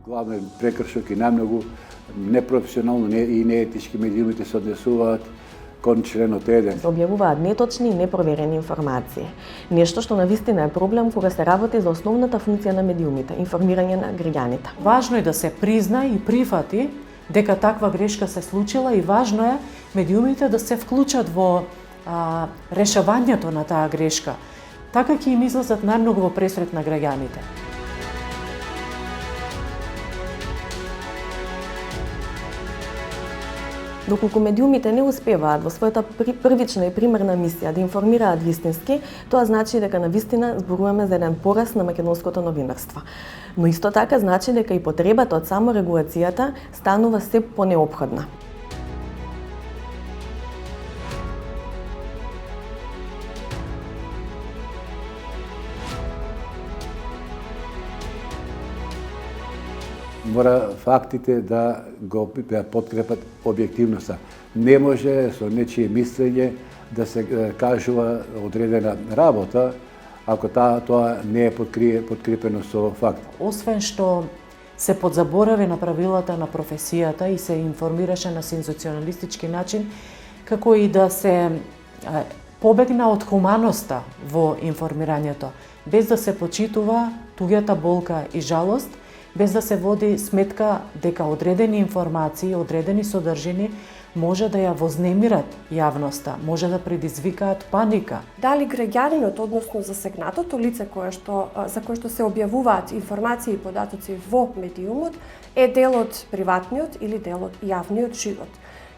Главен прекршок и најмногу непрофесионално и неетички медиумите се однесуваат кон членот 1. Се објавуваат неточни и непроверени информации. Нешто што навистина е проблем кога се работи за основната функција на медиумите – информирање на граѓаните. Важно е да се призна и прифати дека таква грешка се случила и важно е медиумите да се вклучат во решавањето на таа грешка. Така ќе им излезат најмногу во пресрет на граѓаните. Доколку медиумите не успеваат во својата првична и примерна мисија да информираат вистински, тоа значи дека навистина зборуваме за еден пораст на македонското новинарство. Но исто така значи дека и потребата од саморегулацијата станува се понеопходна. Мора фактите да го подкрепат објективноста. Не може со нечие мислење да се кажува одредена работа ако тоа не е подкрепено со факт. Освен што се подзаборави на правилата на професијата и се информираше на сензационалистички начин, како и да се побегна од хуманоста во информирањето, без да се почитува туѓата болка и жалост, без да се води сметка дека одредени информации, одредени содржини може да ја вознемират јавноста, може да предизвикаат паника. Дали граѓанинот, односно засегнатото лице за кое што се објавуваат информации и податоци во медиумот, е дел од приватниот или дел од јавниот живот?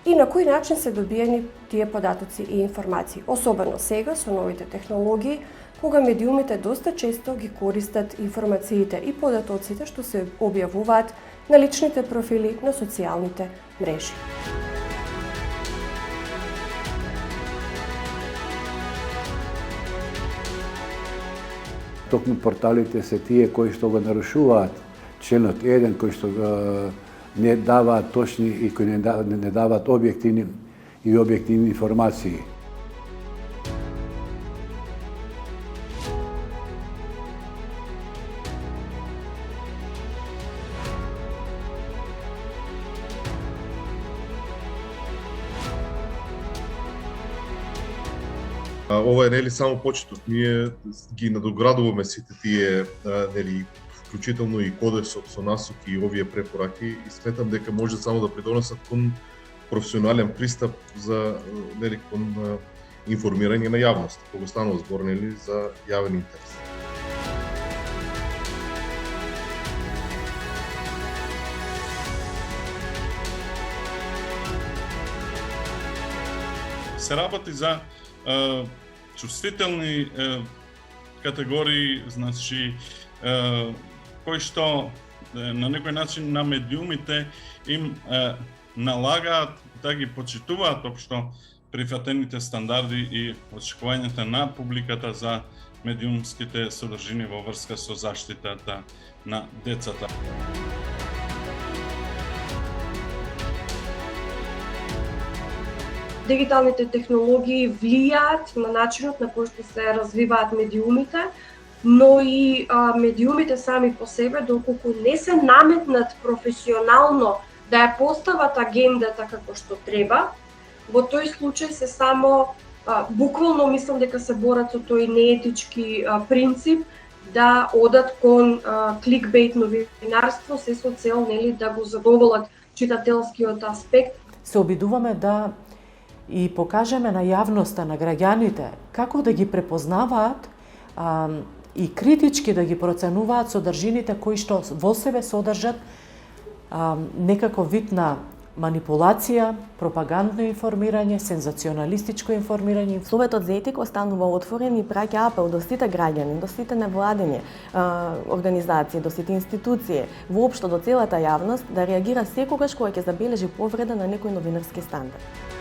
И на кој начин се добиени тие податоци и информации, особено сега со новите технологии, кога медиумите доста често ги користат информациите и податоците што се објавуваат на личните профили на социјалните мрежи. Токму порталите се тие кои што го нарушуваат членот 1, кои што не даваат точни и кои не даваат објективни информации. Ова е нели само почеток. Ние ги надоградуваме сите тие нели вклучително и кодексот со насоки и овие препораки и сметам дека може само да придонесат кон професионален пристап за нели кон информирање на јавност, кога станува збор нели за јавен интерес. Се работи за чувствителни категории, значи кои што на некој начин на медиумите им налагаат да ги почитуваат општо прифатените стандарди и очекувањата на публиката за медиумските содржини во врска со заштитата на децата. Дигиталните технологии влијаат на начинот на кој што се развиваат медиумите, но и медиумите сами по себе, доколку не се наметнат професионално да ја постават агендата како што треба, во тој случај се само буквално мислам дека се борат со тој неетички принцип да одат кон кликбейт новинарство, се со цел нели да го задоволат читателскиот аспект. Се обидуваме да и покажеме на јавноста, на граѓаните, како да ги препознаваат и критички да ги проценуваат содржините кои што во себе содржат некаков вид на манипулација, пропагандно информирање, сензационалистичко информирање. Советот за етика останува отворен и праќа апел до сите граѓани, до сите невладини организации, до сите институции, воопшто до целата јавност да реагира секогаш кога ќе забележи повреда на некој новинарски стандард.